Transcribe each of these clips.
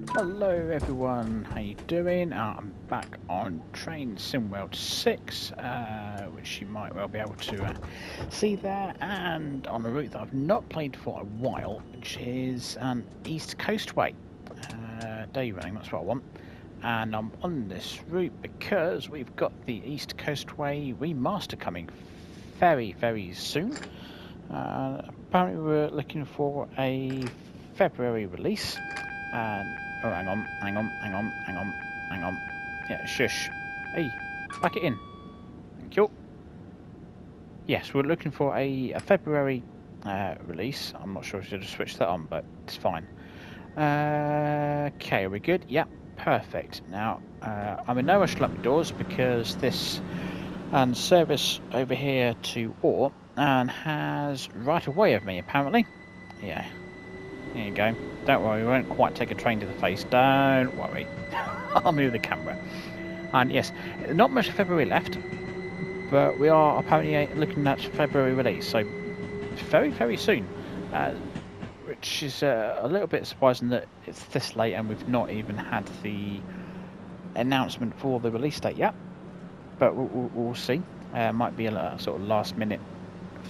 Hello everyone, how you doing? I'm back on Train SimWorld 6, which you might well be able to see there, and on a route that I've not played for a while, which is East Coastway. Day running, that's what I want. And I'm on this route because we've got the East Coastway remaster coming very, very soon. Apparently we're looking for a February release. And oh, hang on. Yeah, shush. Hey, pack it in. Thank you. Yes, we're looking for a February release. I'm not sure if I should have switched that on, but it's fine. Okay, are we good? Yep, perfect. Now, I'm in no rush to lock my doors because this service over here to Orr and has right away of me, apparently. Yeah, there you go. Don't worry, we won't quite take a train to the face. Don't worry. I'll move the camera. And yes, not much of February left, but we are apparently looking at February release, so very, very soon. Which is a little bit surprising that it's this late and we've not even had the announcement for the release date yet. But we'll see. Might be a sort of last minute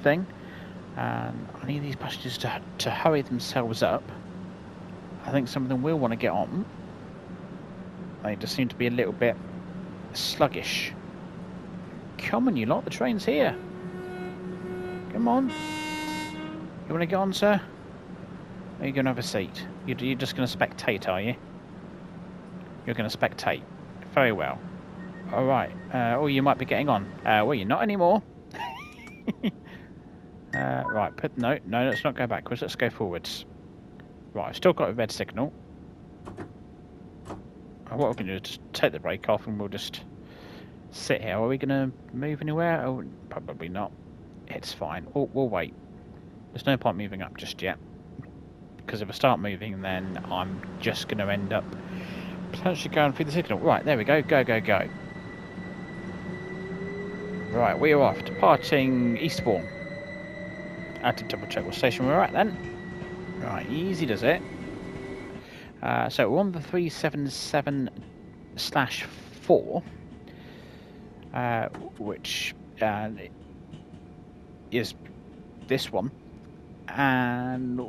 thing. And I need these passengers to hurry themselves up. I think some of them will want to get on. They just seem to be a little bit sluggish. Come on, you lot, the train's here. Come on. You want to get on, sir? Or are you going to have a seat? You're just going to spectate, are you? You're going to spectate. Very well. Alright. Oh, you might be getting on. Well, you're not anymore. Right, no, let's not go backwards. Let's go forwards. Right, I've still got a red signal. What we're going to do is just take the brake off and we'll just sit here. Are we going to move anywhere? Oh, probably not. It's fine. We'll wait. There's no point moving up just yet. Because if I start moving, then I'm just going to end up potentially going through the signal. Right, there we go. Go. Right, we are off. Departing Eastbourne. I had to double check what station we're at then. Right, easy does it. So we're on the 377/4, which is this one, and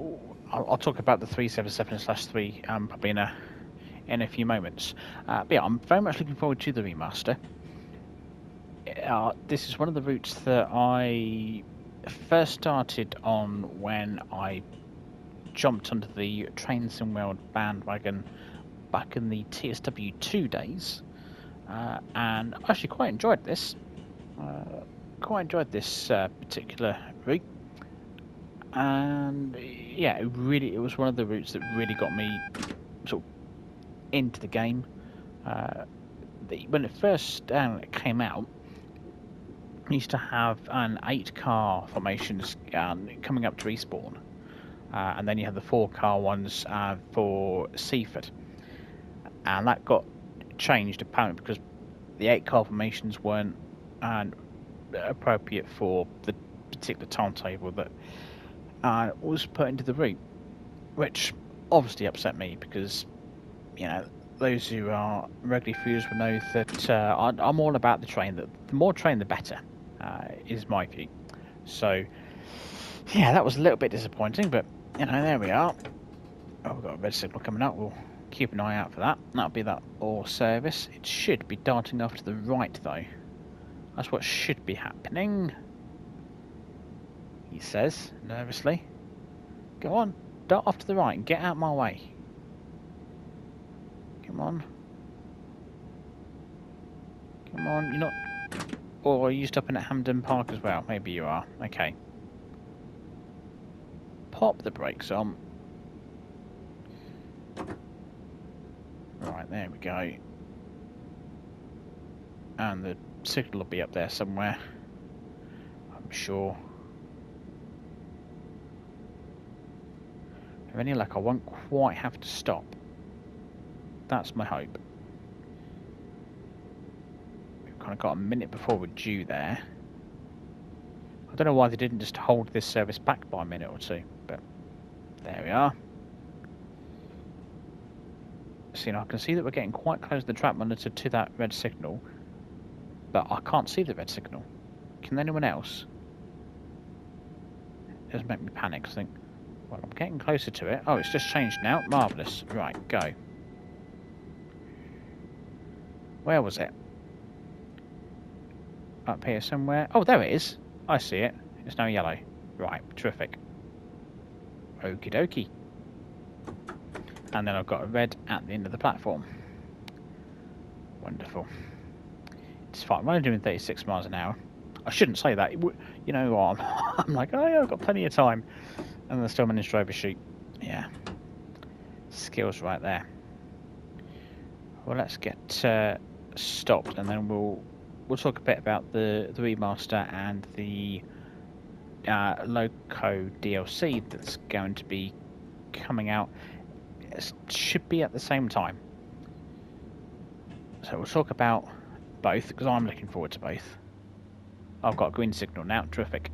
I'll talk about the 377/3 probably in a few moments. But yeah, I'm very much looking forward to the remaster. This is one of the routes that I first started on when I jumped onto the Train SimWorld bandwagon back in the TSW2 days, and I actually quite enjoyed this. Particular route, and yeah, it was one of the routes that really got me sort of into the game. When it first came out, we used to have an 8-car formations coming up to Eastbourne. And then you have the 4-car ones for Seaford. And that got changed apparently because the 8-car formations weren't appropriate for the particular timetable that was put into the route. Which obviously upset me because, you know, those who are regular viewers will know that I'm all about the train. The more train, the better, is my view. So, yeah, that was a little bit disappointing, but you know, there we are. Oh, we've got a red signal coming up. We'll keep an eye out for that. That'll be that Orr service. It should be darting off to the right, though. That's what should be happening, he says, nervously. Go on, dart off to the right and get out my way. Come on. Come on, you're not... Or are you stopping at Hampden Park as well? Maybe you are. Okay. Pop the brakes on. Right, there we go. And the signal will be up there somewhere, I'm sure. With any luck, I won't quite have to stop. That's my hope. We've kind of got a minute before we're due there. I don't know why they didn't just hold this service back by a minute or two, but there we are. So, I can see that we're getting quite close to the track monitor to that red signal, but I can't see the red signal. Can anyone else? It doesn't make me panic. I think, well, I'm getting closer to it. Oh, it's just changed now. Marvellous. Right, go. Where was it? Up here somewhere. Oh, there it is. I see it. It's now yellow. Right, terrific. Okie dokie. And then I've got a red at the end of the platform. Wonderful. It's fine. I'm only doing 36 miles an hour. I shouldn't say that. You know what? I'm like, oh yeah, I've got plenty of time. And I still managed to overshoot. Yeah. Skills right there. Well, let's get stopped, and then we'll talk a bit about the remaster and the Loco DLC that's going to be coming out. It should be at the same time. So we'll talk about both, because I'm looking forward to both. I've got a green signal now, terrific.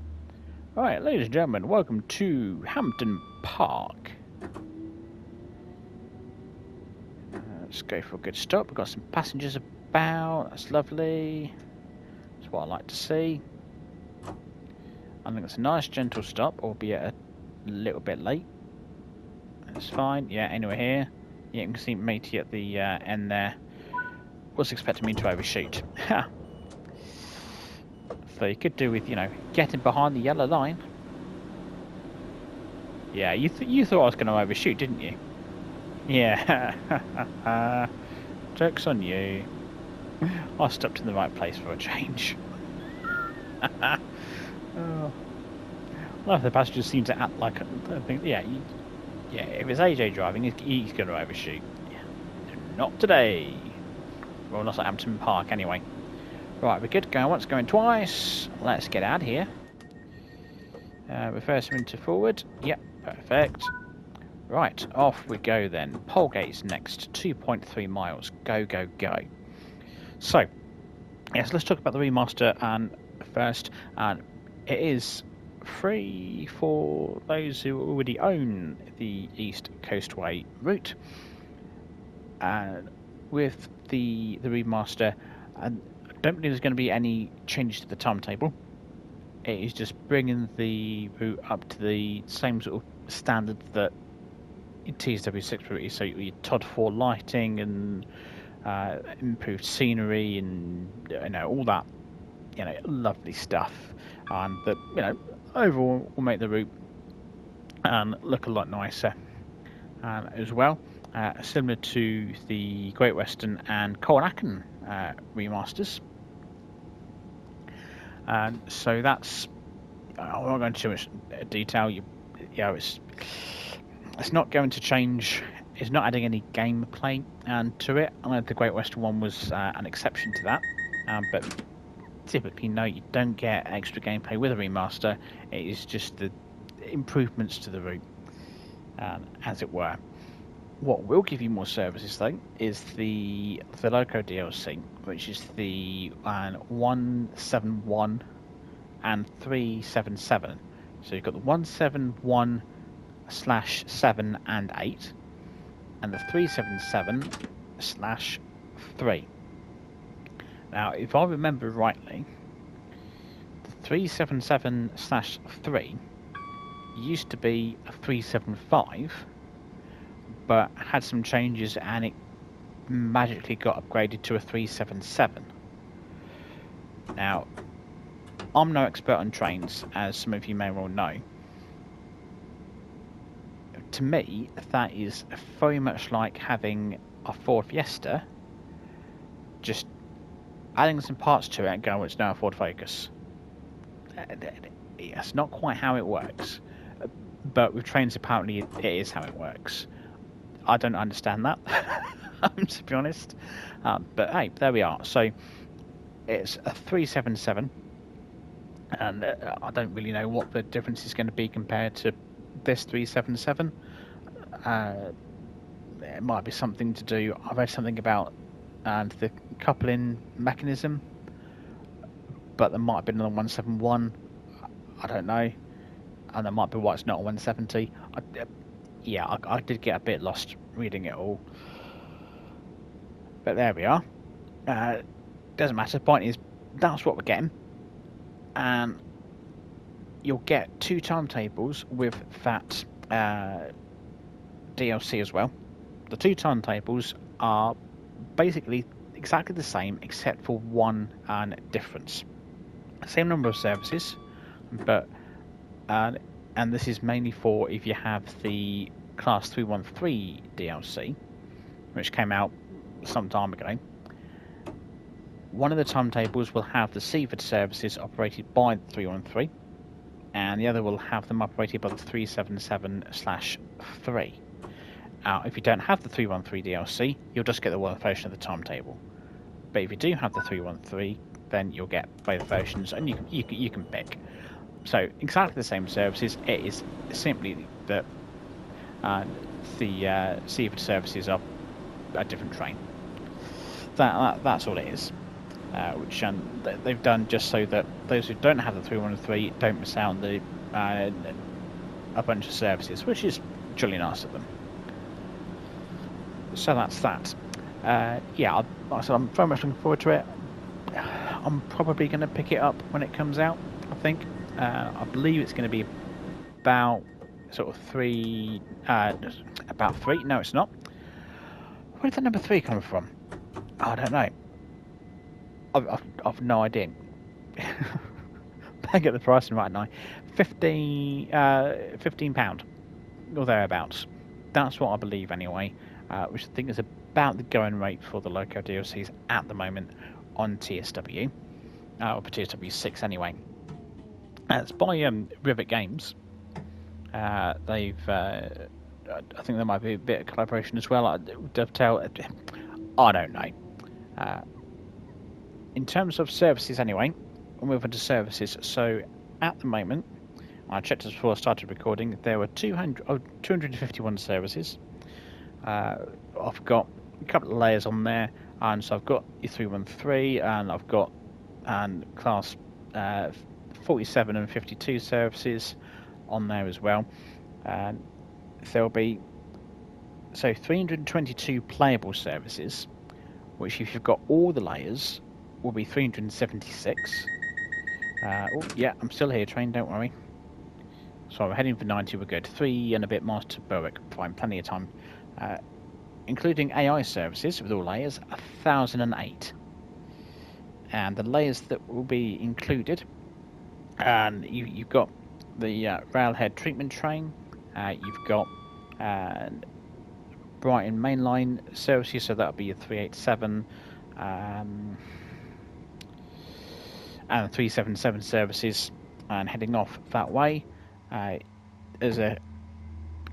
Alright, ladies and gentlemen, welcome to Hampton Park. Let's go for a good stop. We've got some passengers about, that's lovely. That's what I like to see. I think it's a nice gentle stop, albeit a little bit late. That's fine. Yeah, anyway here. Yeah, you can see matey at the end there was expecting me to overshoot. Ha! So you could do with, getting behind the yellow line. Yeah, you thought I was going to overshoot, didn't you? Yeah. Joke's on you. I stopped in the right place for a change. Oh. A lot of the passengers seem to act like, yeah, if it's AJ driving, he's going to overshoot. Yeah. Not today. Well, not at Hampton Park anyway. Right, we're good. Going once, going twice. Let's get out of here. Reverse into forward. Yep, perfect. Right, off we go then. Polegate's next. 2.3 miles. Go, go, go. So, yes, let's talk about the remaster first. And it is free for those who already own the East Coastway route. With the remaster, I don't believe there's going to be any changes to the timetable. It is just bringing the route up to the same sort of standard that TSW6 route is. So your Todd 4 lighting and improved scenery and all that lovely stuff, and that overall will make the route look a lot nicer as well. Similar to the Great Western and Colnacken remasters. So that's, I'm not going into too much detail. It's not going to change. It's not adding any gameplay to it. I know the Great Western one was an exception to that, but typically no, you don't get extra gameplay with a remaster. It is just the improvements to the route, as it were. What will give you more services though is the Loco DLC, which is the 171 and 377. So you've got the 171 / 7 and 8, and the 377 / 3. Now, if I remember rightly, the 377 / 3 used to be a 375. But had some changes and it magically got upgraded to a 377. Now, I'm no expert on trains, as some of you may well know. To me, that is very much like having a Ford Fiesta, just adding some parts to it and going, it's now a Ford Focus. That's not quite how it works. But with trains, apparently it is how it works. I don't understand that, to be honest. But hey, there we are. So it's a 377, and I don't really know what the difference is going to be compared to this 377. It might be something to do. I read something about the coupling mechanism, but there might have been another 171. I don't know, and that might be why it's not a 170. Yeah, I did get a bit lost reading it all. But there we are. Doesn't matter. Point is, that's what we're getting, and you'll get 2 timetables with that DLC as well. The 2 timetables are basically exactly the same, except for one difference. Same number of services, but and this is mainly for if you have the Class 313 DLC, which came out some time ago. One of the timetables will have the Seaford services operated by the 313, and the other will have them operated by the 377/3. If you don't have the 313 DLC, you'll just get the one version of the timetable. But if you do have the 313, then you'll get both versions, and you can pick. So exactly the same services. It is simply that the Seaford services are a different train. That's all it is. Which they've done just so that those who don't have the 313 don't miss out on the a bunch of services, which is truly nice of them. So that's that. Yeah, I'm very much looking forward to it. I'm probably going to pick it up when it comes out. I think. I believe it's going to be about sort of 3. About 3. No, it's not. Where did the number 3 come from? I don't know. I've no idea. I get the pricing right now. £15 or thereabouts. That's what I believe anyway. Which I think is about the going rate for the loco DLCs at the moment on TSW, or for TSW 6 anyway. It's by Rivet Games. They've, I think there might be a bit of collaboration as well. Dovetail, I don't know. In terms of services anyway, we'll move on to services. So at the moment, I checked this before I started recording, there were 251 services. I've got a couple of layers on there, and so I've got your 313, and I've got class 47 and 52 services on there as well. And there'll be 322 playable services, which if you've got all the layers will be 376. Oh yeah, I'm still here, train, don't worry. So we're heading for 90, we're good. 3 and a bit miles to Berwick, fine, plenty of time. Including AI services with all layers, 1,008. And the layers that will be included, and you've got the railhead treatment train, you've got Brighton mainline services, so that'll be your 387 and 377 services, and heading off that way. There's a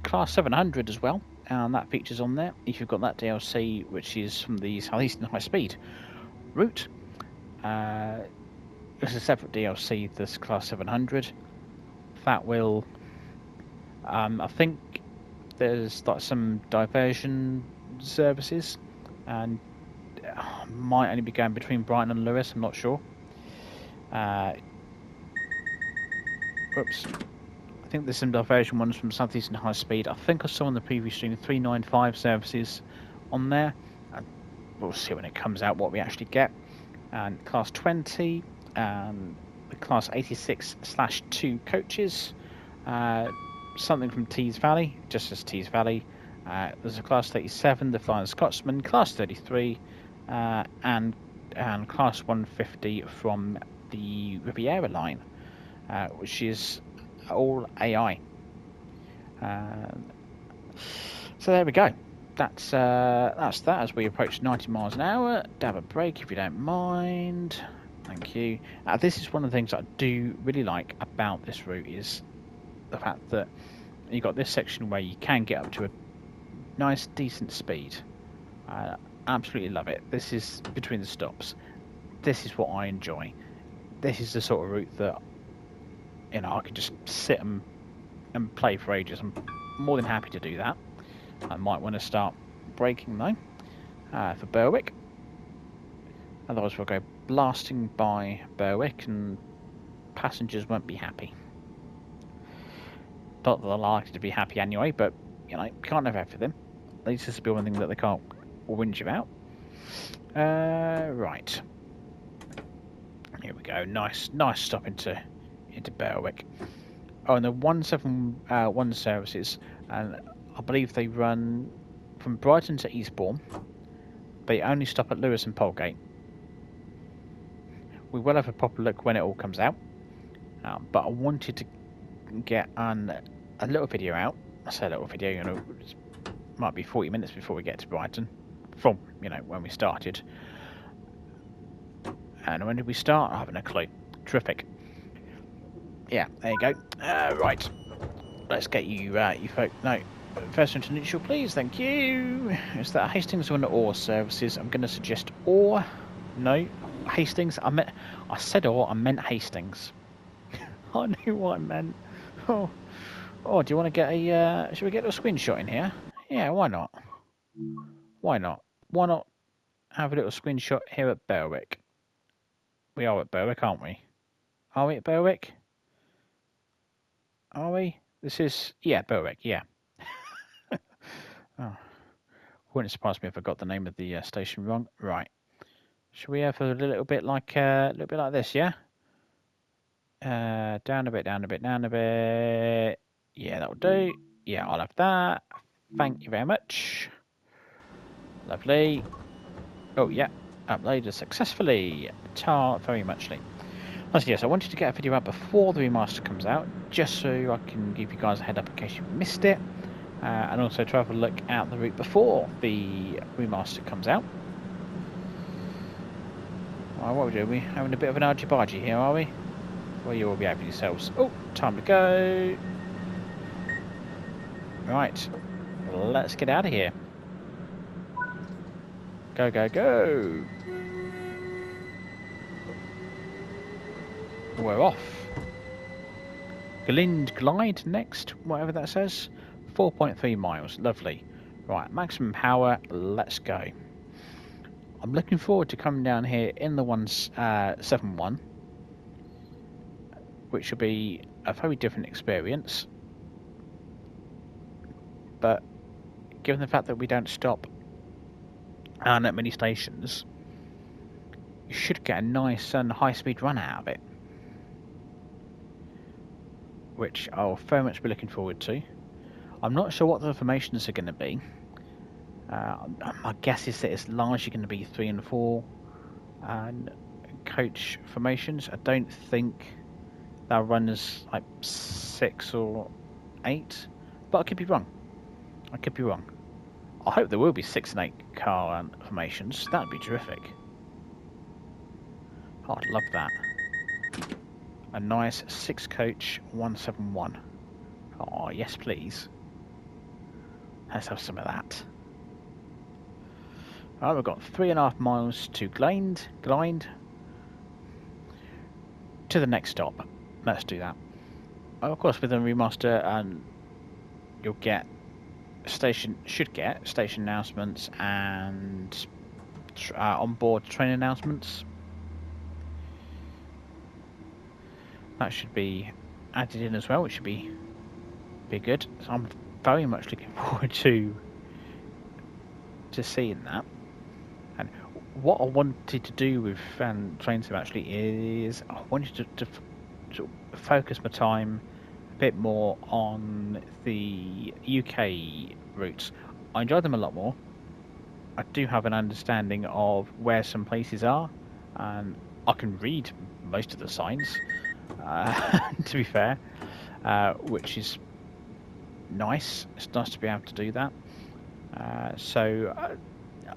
Class 700 as well, and that features on there if you've got that DLC, which is from the South Eastern High Speed route. There's a separate DLC, this Class 700. That will, I think there's like some diversion services, and might only be going between Brighton and Lewis, I'm not sure. Whoops. I think there's some diversion ones from South Eastern High Speed. I think I saw on the previous stream 395 services on there. And we'll see when it comes out what we actually get. And Class 20, the Class 86/2 coaches. Something from Tees Valley, just as Tees Valley. There's a Class 37, the Flying Scotsman, Class 33, and Class 150 from the Riviera line, which is all AI. So there we go. That's that as we approach 90 miles an hour. Have a break if you don't mind. Thank you. This is one of the things I do really like about this route, is the fact that you've got this section where you can get up to a nice decent speed. Absolutely love it. This is between the stops. This is what I enjoy. This is the sort of route that, you know, I could just sit and play for ages. I'm more than happy to do that. I might want to start braking though for Berwick. Otherwise we'll go blasting by Berwick and passengers won't be happy. Not that they're likely to be happy anyway, but you know, can't have everything. At least this will be one thing that they can't whinge about. Right. Here we go. Nice stop into Berwick. Oh, and the 171 services, and I believe they run from Brighton to Eastbourne. They only stop at Lewis and Polegate. We will have a proper look when it all comes out, but I wanted to get a little video out. I say a little video, you know, it might be 40 minutes before we get to Brighton, from, you know, when we started. And when did we start? I haven't a clue. Terrific. Yeah, there you go. Right, let's get you, you folk. No, first into neutral, please. Thank you. Is that Hastings or an Ore services? I'm going to suggest Ore. No, Hastings. I said Ore. I meant Hastings. I knew what I meant. Oh, do you want to get a? Should we get a screenshot in here? Yeah, why not? Why not? Why not have a little screenshot here at Berwick? We are at Berwick, aren't we? Are we at Berwick? Are we? This is, yeah, Berwick, yeah. Oh, wouldn't surprise me if I got the name of the station wrong. Right. Should we have a little bit like this, yeah? Down a bit, down a bit, down a bit. Yeah, that'll do. Yeah, I'll have that. Thank you very much. Lovely. Oh, yeah. Uploaded successfully. Very muchly. Yes, I wanted to get a video out before the remaster comes out, just so I can give you guys a head up in case you missed it, and also to have a look at the route before the remaster comes out. Well, what are we doing? We're having a bit of an argy-bargy here, are we? Well, you all be having yourselves. Oh, time to go. Right, let's get out of here. Go, go, go. We're off. Glide next, whatever that says. 4.3 miles, lovely. Right, maximum power, let's go. I'm looking forward to coming down here in the 171, which will be a very different experience. But given the fact that we don't stop at many stations, you should get a nice and high-speed run out of it, which I'll very much be looking forward to. I'm not sure what the formations are going to be. My guess is that it's largely going to be 3 and 4 and coach formations. I don't think they'll run as like 6 or 8, but I could be wrong. I could be wrong. I hope there will be 6 and 8 car formations. That would be terrific. Oh, I'd love that. A nice 6 coach 171. Oh, yes, please. Let's have some of that. Alright, we've got 3.5 miles to glide to the next stop. Let's do that. Of course, with the remaster, you'll get station announcements and onboard train announcements. That should be added in as well, which should be good. So I'm very much looking forward to seeing that. And what I wanted to do with Train Sim actually is I wanted to focus my time a bit more on the UK routes. I enjoy them a lot more. I do have an understanding of where some places are, and I can read most of the signs, to be fair, which is nice. It's nice to be able to do that. So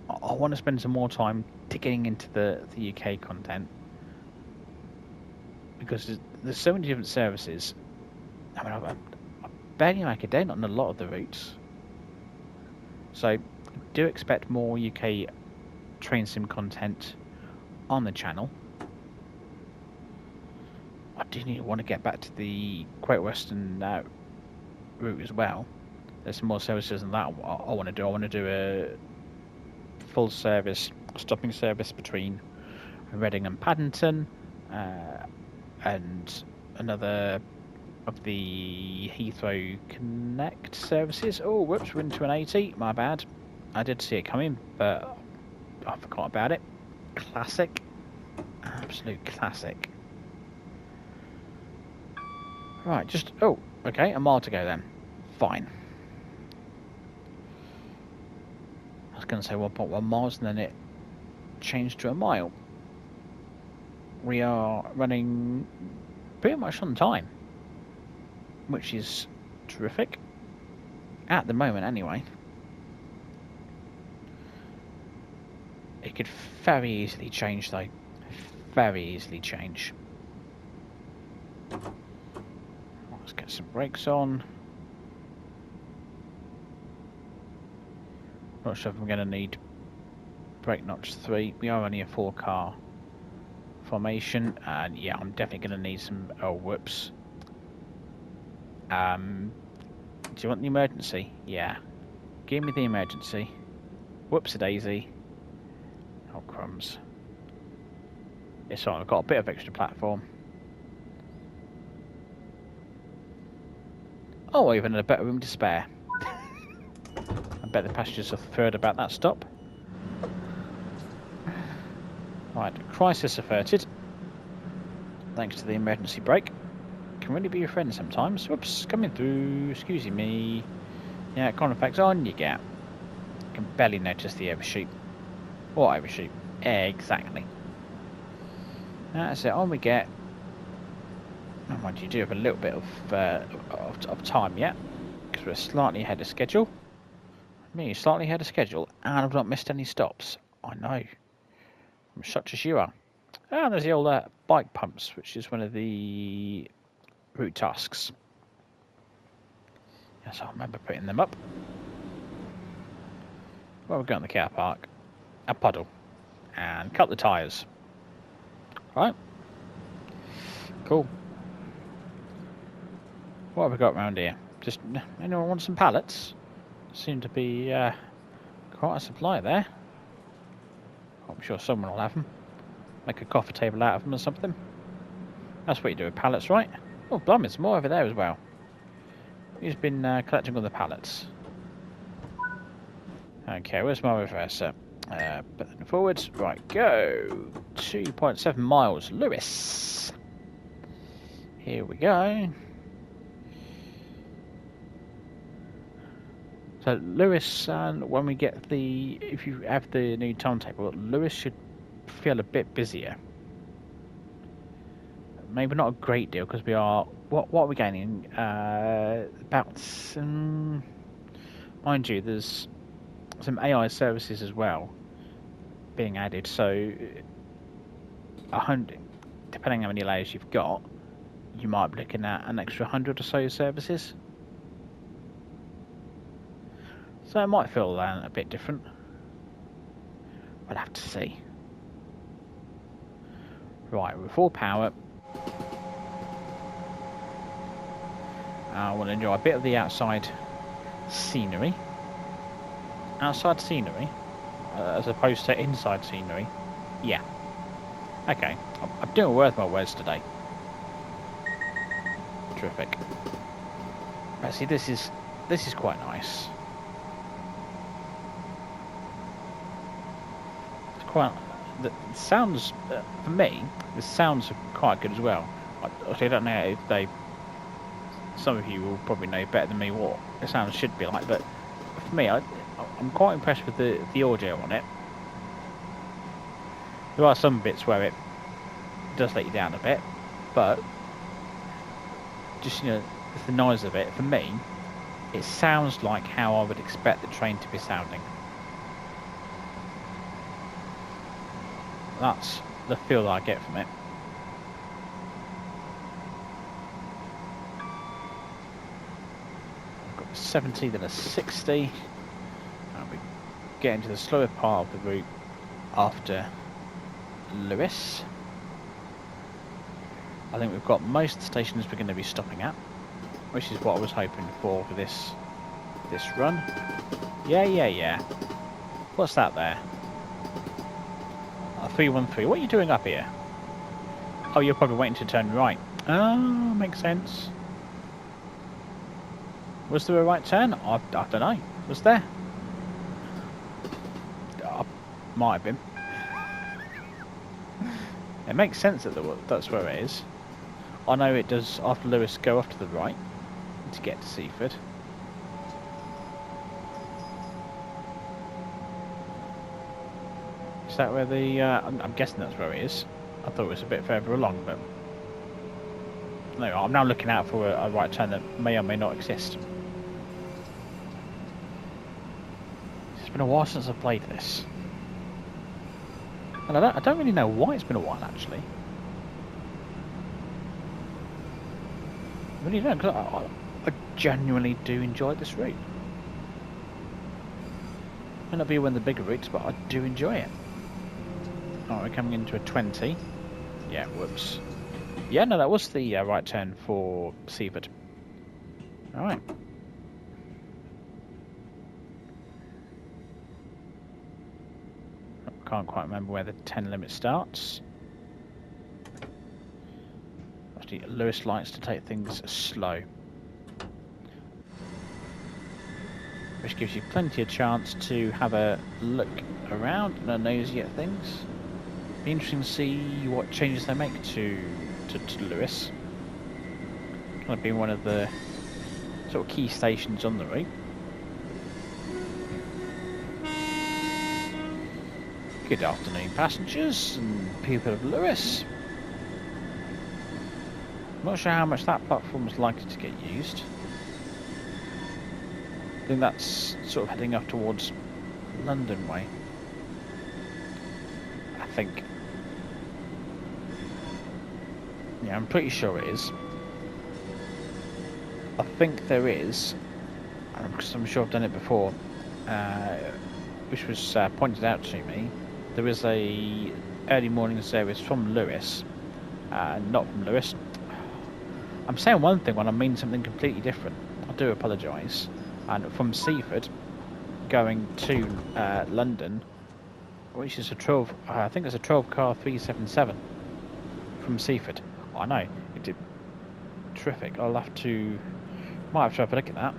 I want to spend some more time digging into the UK content, because there's so many different services. I mean, I barely make a dent on a lot of the routes. So do expect more UK train sim content on the channel. I do want to get back to the Great Western route as well. There's some more services than that I want to do. I want to do a full service stopping service between Reading and Paddington, and another of the Heathrow Connect services. Oh, whoops, we're into an 80. My bad. I did see it coming, but I forgot about it. Classic. Absolute classic. Right, just... Oh, okay, a mile to go then. Fine. I was going to say 1.1 miles and then it changed to a mile. We are running pretty much on time, which is terrific. At the moment, anyway. It could very easily change, though. Very easily change. Let's get some brakes on. Not sure if I'm going to need brake notch 3. We are only a 4-car formation, and yeah, I'm definitely going to need some. Oh, whoops. Do you want the emergency? Yeah. Give me the emergency. Whoops-a-daisy. Oh, crumbs. It's alright, I've got a bit of extra platform. Oh, even a better room to spare. I bet the passengers are thrilled about that stop. Right, crisis averted. Thanks to the emergency brake. Can really be your friend sometimes. Whoops, coming through. Excuse me. Yeah, Conifex on you get. Can barely notice the overshoot. Or overshoot. Exactly. That's it. On we get. Oh, mind you, do have a little bit of time yet, because we're slightly ahead of schedule. Me, slightly ahead of schedule, and I've not missed any stops. I know. I'm such as you are. And there's the old bike pumps, which is one of the route tasks. Yes, I remember putting them up. Well, we're going to the car park. A puddle. And cut the tyres. Right. Cool. What have we got around here? Just, anyone want some pallets? Seem to be quite a supply there. I'm sure someone will have them. Make a coffee table out of them or something. That's what you do with pallets, right? Oh, blimey, there's more over there as well. Who's been collecting all the pallets? Okay, where's my reverser? Put them forwards. Right, go. 2.7 miles. Lewis. Here we go. So Lewis, when we get the, if you have the new timetable, Lewis should feel a bit busier. Maybe not a great deal, because we are, what are we gaining? About, mind you, there's some AI services as well being added, so 100, depending on how many layers you've got, you might be looking at an extra 100 or so services. So it might feel a bit different. We'll have to see. Right, we're full power. I want to enjoy a bit of the outside scenery. Outside scenery? As opposed to inside scenery? Yeah. Okay, I'm doing worth my words today. Terrific. But see, this is quite nice. Quite, the sounds for me, the sounds are quite good as well. I don't know if they, some of you will probably know better than me what the sound should be like, but for me, I'm quite impressed with the audio on it. There are some bits where it does let you down a bit, but just, you know, the noise of it, for me, it sounds like how I would expect the train to be sounding. That's the feel that I get from it. I've got a 70, then a 60. And we get into the slower part of the route after Lewis. I think we've got most stations we're going to be stopping at, which is what I was hoping for this run. Yeah. What's that there? 313. What are you doing up here? Oh, you're probably waiting to turn right. Oh, makes sense. Was there a right turn? I don't know. Was there? Might have been. It makes sense that that's where it is. I know it does after Lewis go off to the right to get to Seaford. Is that where the... I'm guessing that's where it is. I thought it was a bit further along, but... No, I'm now looking out for a right turn that may or may not exist. It's been a while since I've played this. And I don't really know why it's been a while, actually. I really don't, because I genuinely do enjoy this route. May not be one of the bigger routes, but I do enjoy it. Alright, we're coming into a 20. Yeah, whoops. Yeah, no, that was the right turn for Seaford. Alright. Can't quite remember where the 10 limit starts. Actually, Lewis likes to take things slow, which gives you plenty of chance to have a look around and a nosy at things. Be interesting to see what changes they make to Lewis. Kind of being one of the sort of key stations on the route. Good afternoon, passengers and people of Lewis. I'm not sure how much that platform is likely to get used. I think that's sort of heading up towards London way. I think. Yeah, I'm pretty sure it is. I think there is, because I'm sure I've done it before, which was pointed out to me. There is a early morning service from Lewis, not from Lewis. I'm saying one thing when I mean something completely different. I do apologise. And from Seaford, going to London, which is a 12. I think it's a 12 car 377 from Seaford. Oh, I know it did terrific. Might have to have a look at that.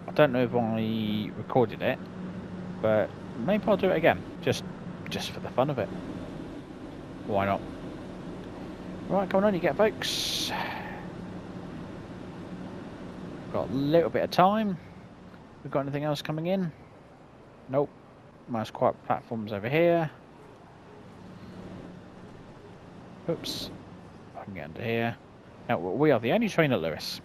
I don't know if I recorded it, but maybe I'll do it again, just for the fun of it. Why not? Right, come on, you get, folks. Got a little bit of time. We've got anything else coming in? Nope. Most quiet platforms over here. Oops. I can get under here. Now, we are the only train at Lewis.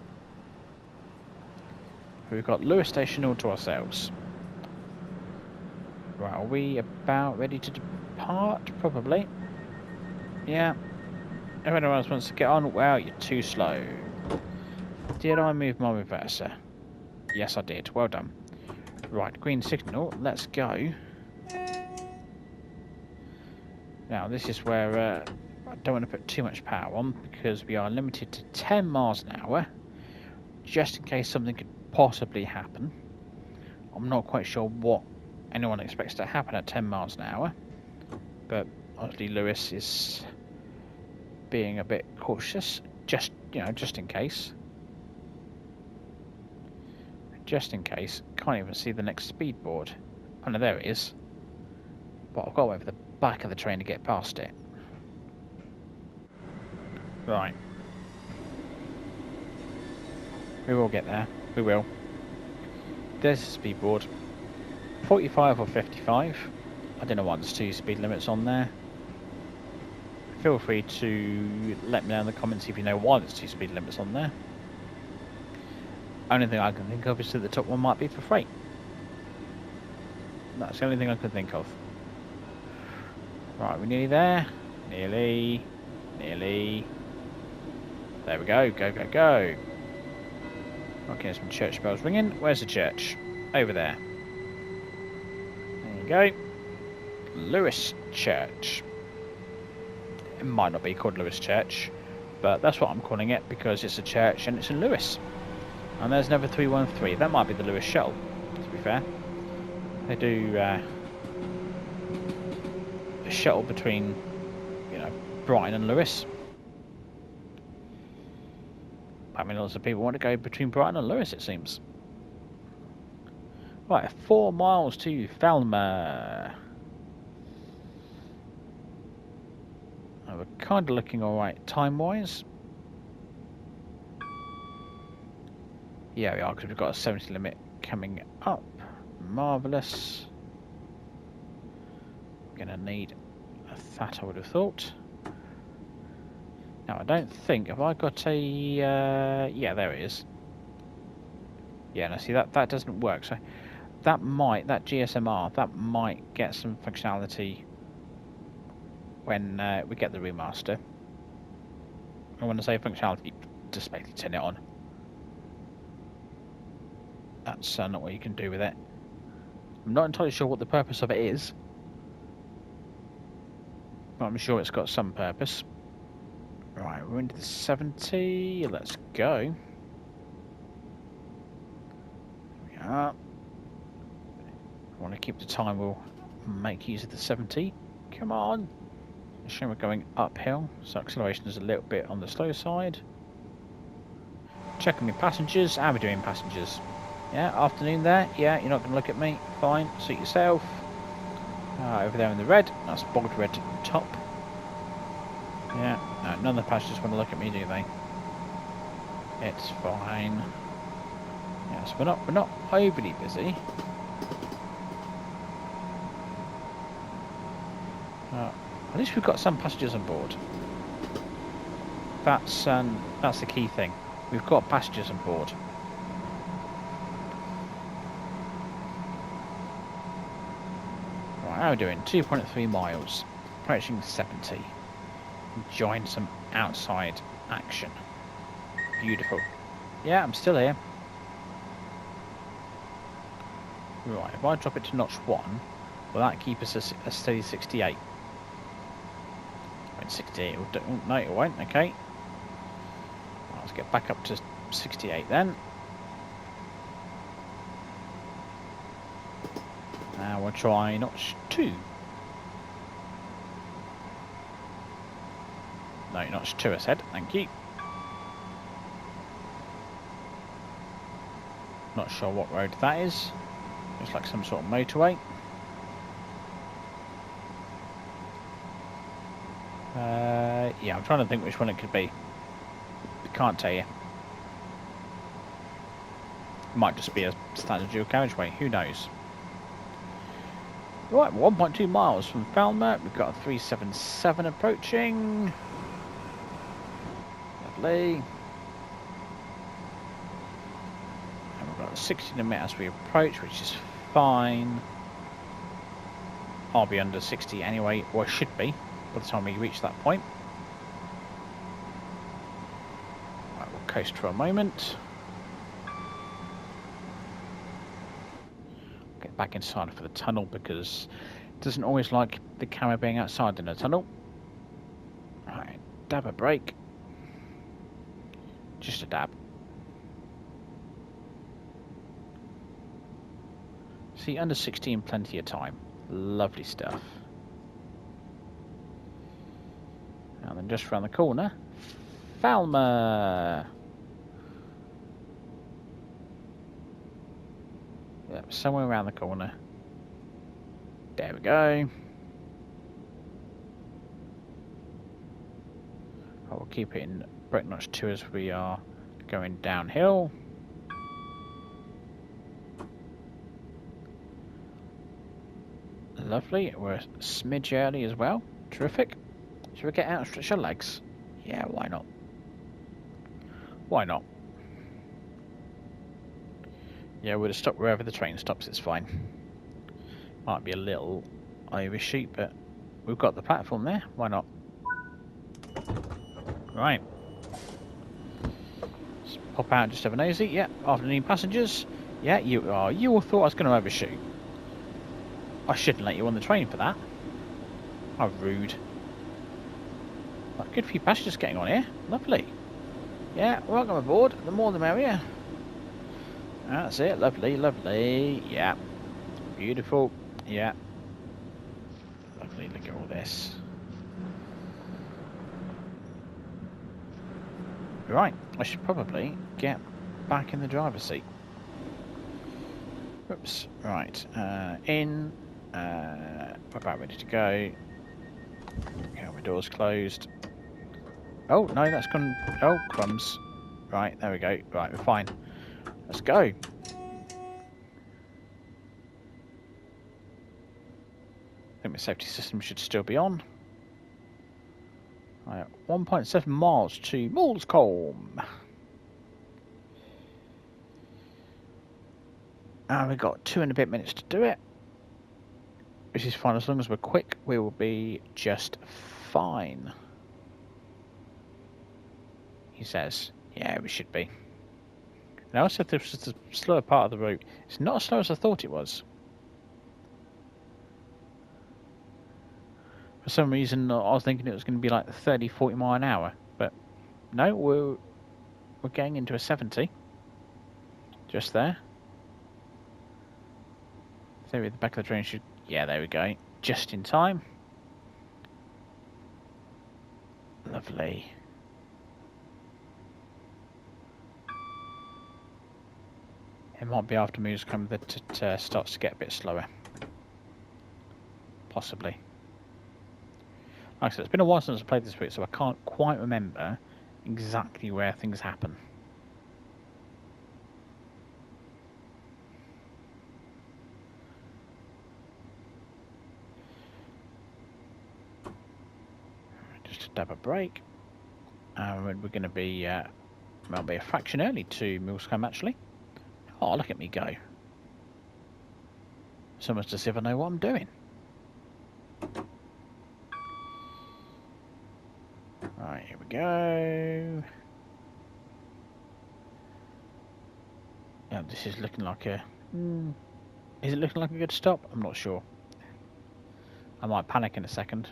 We've got Lewis Station all to ourselves. Right, are we about ready to depart? Probably. Yeah. If anyone else wants to get on, well, you're too slow. Did I move my reverser? Yes, I did. Well done. Right, green signal. Let's go. Now, this is where I don't want to put too much power on because we are limited to 10 miles an hour, just in case something could possibly happen. I'm not quite sure what anyone expects to happen at 10 miles an hour, but obviously Lewis is being a bit cautious, just in case. Just in case. Can't even see the next speed board. Oh no, there it is. But I've got to wait for the back of the train to get past it. Right. We will get there. We will. There's the speed board. 45 or 55. I don't know why there's 2 speed limits on there. Feel free to let me know in the comments if you know why there's 2 speed limits on there. Only thing I can think of is that the top one might be for freight. That's the only thing I can think of. Right, we're nearly there. Nearly. Nearly. There we go. Go, go, go. Okay, there's some church bells ringing. Where's the church? Over there. There you go. Lewis Church. It might not be called Lewis Church, but that's what I'm calling it because it's a church and it's in Lewis. And there's number 313. That might be the Lewis shuttle, to be fair. They do a shuttle between, Brighton and Lewis. I mean, lots of people want to go between Brighton and Lewis, it seems. Right, 4 miles to Falmer. We're kind of looking alright time-wise. Yeah, we are, because we've got a 70 limit coming up. Marvellous. Gonna need that, I would have thought. Now, I don't think, have I got a... yeah, there it is. Yeah, no, see, that doesn't work. So that GSMR, that might get some functionality when we get the remaster. And when I say functionality, just basically turn it on. That's not what you can do with it. I'm not entirely sure what the purpose of it is, but I'm sure it's got some purpose. Right, we're into the 70. Let's go. Here we are. I want to keep the time, we'll make use of the 70. Come on. Shame we're going uphill, so acceleration is a little bit on the slow side. Checking my passengers. How are we doing, passengers? Yeah, afternoon there. Yeah, you're not going to look at me. Fine, suit yourself. Over there in the red. That's bold red top. Yeah, no, none of the passengers want to look at me, do they? It's fine. Yes, we're not overly busy. At least we've got some passengers on board. That's the key thing. We've got passengers on board. Right, how are we doing? 2.3 miles. Approaching 70. Enjoying some outside action. Beautiful. Yeah, I'm still here. Right, if I drop it to notch 1, will that keep us a steady 68? 68, no it won't, okay. Right, let's get back up to 68 then. Now we'll try notch 2. No, notch 2 I said, thank you. Not sure what road that is. Looks like some sort of motorway. Yeah, I'm trying to think which one it could be. Can't tell you. Might just be a standard dual carriageway, who knows. Right, 1.2 miles from Falmer. We've got a 377 approaching. Lovely. And we've got a 60 limit as we approach, which is fine. I'll be under 60 anyway, or should be, by the time we reach that point. Right, we'll coast for a moment. Get back inside for the tunnel because it doesn't always like the camera being outside in a tunnel. Right, dab a brake. Just a dab. See, under 16, plenty of time. Lovely stuff. And then just around the corner, Falmer. Yep, somewhere around the corner. There we go. I will keep it in brake notch 2 as we are going downhill. Lovely. We're a smidge early as well. Terrific. Should we get out and stretch our legs? Yeah, why not? Why not? Yeah, we'll stop wherever the train stops, it's fine. Might be a little overshoot, but we've got the platform there, why not? Right. Let's pop out and just have a nosy. Yeah, afternoon passengers. Yeah, you are. You all thought I was going to overshoot. I shouldn't let you on the train for that. How rude. Good few passengers getting on here. Lovely. Yeah, welcome aboard. The more the merrier. That's it. Lovely, lovely. Yeah. Beautiful. Yeah. Lovely. Look at all this. Right. I should probably get back in the driver's seat. Oops. Right. In. We're about ready to go. Okay, my door's closed. Oh, no, that's gone. Oh, crumbs. Right, there we go. Right, we're fine. Let's go. I think my safety system should still be on. Right, 1.7 miles to Moulscombe. And we've got 2 and a bit minutes to do it. Which is fine. As long as we're quick, we will be just fine. He says. Yeah, we should be. Now I said this was the slower part of the route. It's not as slow as I thought it was. For some reason, I was thinking it was going to be like 30, 40 mile an hour. But no, we're getting into a 70. Just there. So at the back of the train should... Yeah, there we go. Just in time. Lovely. It might be after Moulscombe that it starts to get a bit slower. Possibly. Like I said, it's been a while since I played this week, so I can't quite remember exactly where things happen. Just to dab a break. We're going to be, might be a fraction early to Moulscombe actually. Oh, look at me go. It's almost as if I know what I'm doing. Right, here we go. Yeah, this is looking like a... Is it looking like a good stop? I'm not sure. I might panic in a second.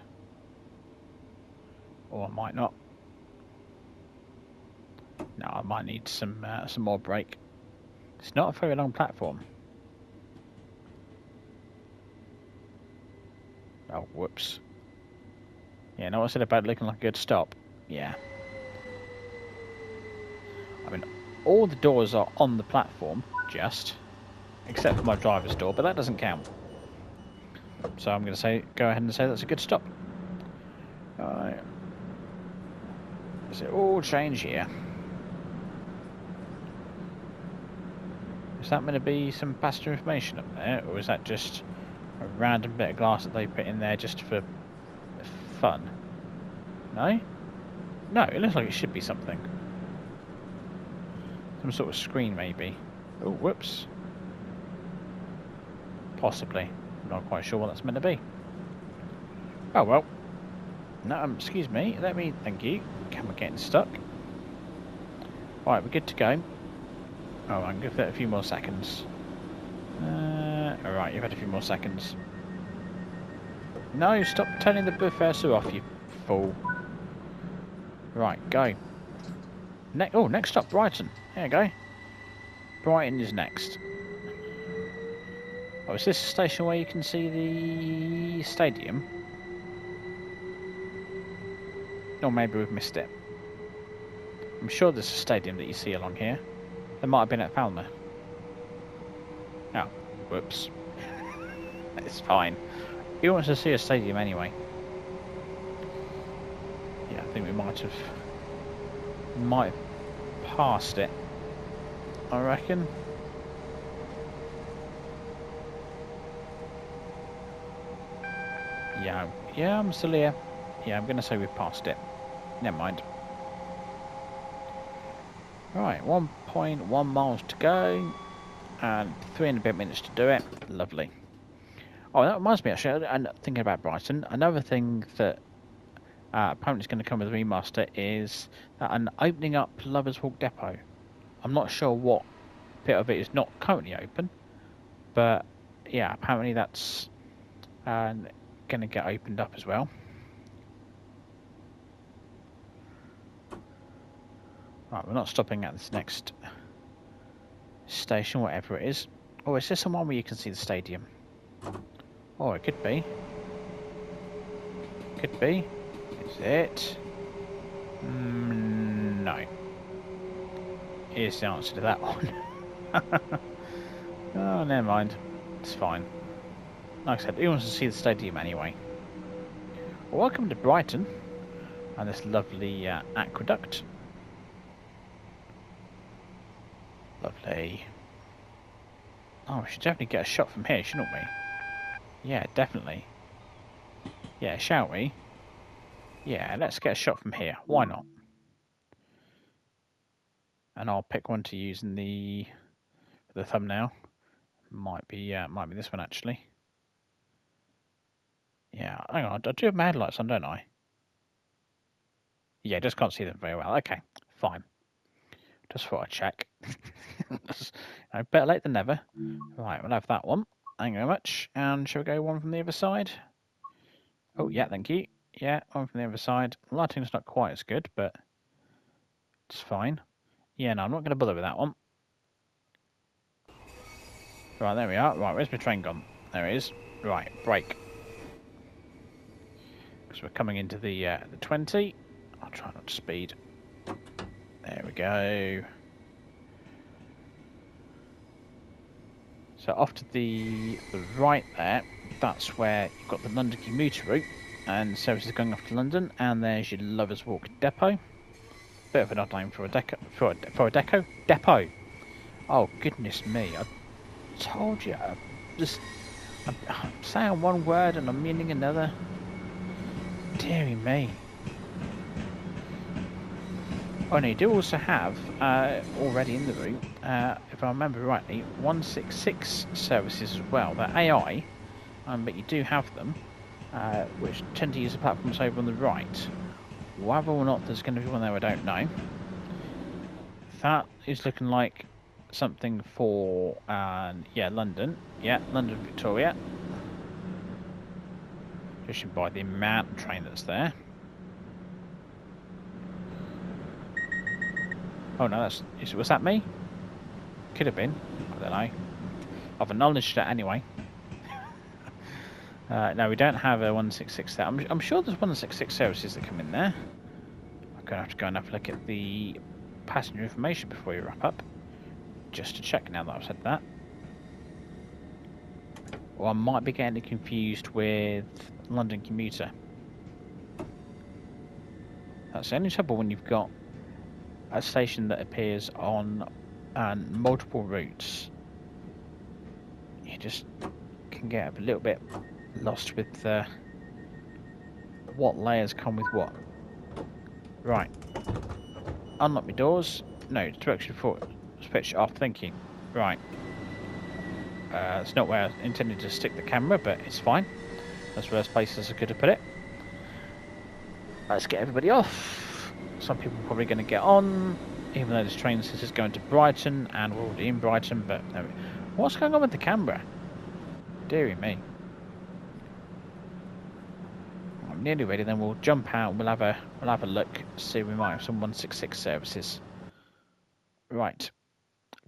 Or I might not. No, I might need some more brake. It's not a very long platform. Oh, whoops. Yeah, know what I said about looking like a good stop? Yeah. I mean, all the doors are on the platform, just. Except for my driver's door, but that doesn't count. So I'm going to go ahead and say that's a good stop. Alright. Does it all change here? Is that going to be some passenger information up there, or is that just a random bit of glass that they put in there just for fun? No? No, it looks like it should be something. Some sort of screen, maybe. Oh, whoops. Possibly. I'm not quite sure what that's meant to be. Oh, well. No, excuse me. Thank you. Camera getting stuck. Right, we're good to go. Oh, I can give that a few more seconds. Alright, you've had a few more seconds. No, stop turning the buffer off, you fool. Right, go. Next stop, Brighton. There you go. Brighton is next. Oh, is this a station where you can see the stadium? Or maybe we've missed it. I'm sure there's a stadium that you see along here. There might have been at Falmouth. Oh, whoops. It's fine. He wants to see a stadium anyway. Yeah, I think we might have passed it. I reckon. Yeah, I'm still here. Yeah, I'm going to say we've passed it. Never mind. Right, 1.1 miles to go, and 3 and a bit minutes to do it. Lovely. Oh, that reminds me actually, and thinking about Brighton, another thing that apparently is going to come with the remaster is that an opening up Lovers Walk Depot. I'm not sure what bit of it is not currently open, but yeah, apparently that's going to get opened up as well. Right, we're not stopping at this next station, whatever it is. Oh, is this someone where you can see the stadium? Oh, it could be. Could be. Is it? No. Here's the answer to that one. Oh, never mind. It's fine. Like I said, he wants to see the stadium anyway. Well, welcome to Brighton and this lovely aqueduct. Lovely. Oh, we should definitely get a shot from here, shouldn't we? Yeah, definitely. Yeah, shall we? Yeah, let's get a shot from here. Why not? And I'll pick one to use in the thumbnail. Might be this one actually. Yeah, hang on. I do have my headlights on, don't I? Yeah, just can't see them very well. Okay, fine. Just thought I'd check. Better late than never. Right, we'll have that one. Thank you very much. And shall we go one from the other side? Oh, yeah, thank you. Yeah, one from the other side. Lighting's not quite as good, but it's fine. Yeah, no, I'm not going to bother with that one. Right, there we are. Right, where's my train gone? There it is. Right, brake. Because we're coming into the 20. I'll try not to speed. There we go. So off to the right there, that's where you've got the London commuter route and services going off to London, and there's your Lovers Walk depot. Bit of an odd name for a depot. Oh goodness me! I told you. I'm saying one word and I'm meaning another. Deary me. Oh, no, you do also have, already in the route, if I remember rightly, 166 services as well. They're AI, but you do have them, which tend to use the platforms over on the right. Whether or not there's going to be one there, I don't know. That is looking like something for, yeah, London. Yeah, London Victoria. Judging by the amount of train that's there. Oh no, was that me? Could have been. I don't know. I've acknowledged it anyway. No, we don't have a 166 there. I'm sure there's 166 services that come in there. I'm going to have to go and have a look at the passenger information before we wrap up. Just to check now that I've said that. Or I might be getting it confused with London Commuter. That's the only trouble when you've got a station that appears on multiple routes. You just can get a little bit lost with what layers come with what. Right. Unlock my doors. No, direction forward. Switch off. Thank you. Right. It's not where I intended to stick the camera, but it's fine. That's where places I could have put it. Let's get everybody off. Some people are probably going to get on, even though this train is going to Brighton, and we're already in Brighton, but what's going on with the camera? Deary me. I'm nearly ready, then we'll jump out, we'll have a look, see if we might have some 166 services. Right.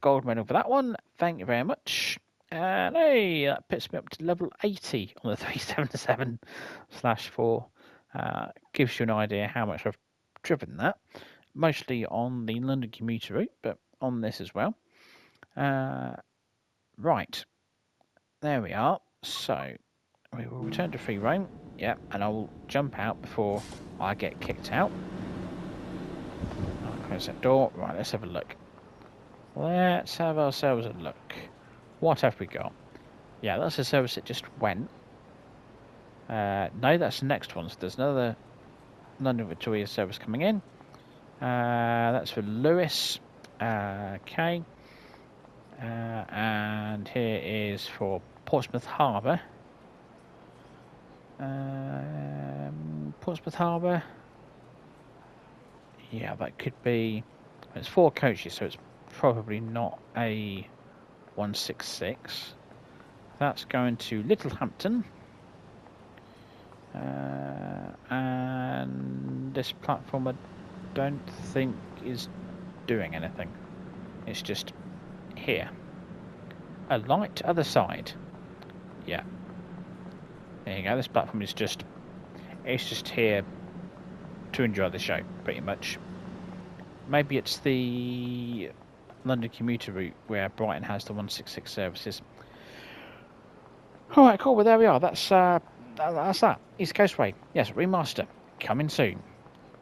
Gold medal for that one. Thank you very much. And hey, that puts me up to level 80 on the 377/4. Gives you an idea how much I've driven that. Mostly on the London commuter route, but on this as well. Right. There we are. So, we will return to free roam. Yep, and I will jump out before I get kicked out. I'll close that door. Right, let's have a look. Let's have ourselves a look. What have we got? Yeah, that's a service that just went. No, that's the next one. So there's another London Victoria service coming in. That's for Lewis. Okay. And here is for Portsmouth Harbour. Portsmouth Harbour. Yeah, that could be. It's 4 coaches, so it's probably not a 166. That's going to Littlehampton. And this platform I don't think is doing anything. It's just here. A light other side. Yeah. There you go. This platform is just here to enjoy the show, pretty much. Maybe it's the London commuter route where Brighton has the 166 services. Alright, cool, well there we are, that's that. East Coastway, yes, remaster, coming soon.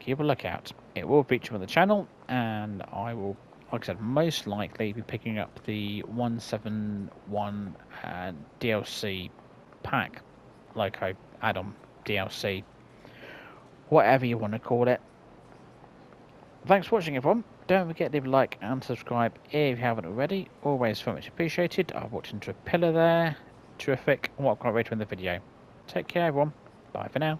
Keep a lookout. It will feature on the channel, and I will, like I said, most likely be picking up the 171 DLC pack, loco, add-on, DLC, whatever you want to call it. Thanks for watching, everyone. Don't forget to leave a like and subscribe if you haven't already. Always very much appreciated. I've walked into a pillar there. Terrific. What I've got later in the video. Take care, everyone. Bye for now.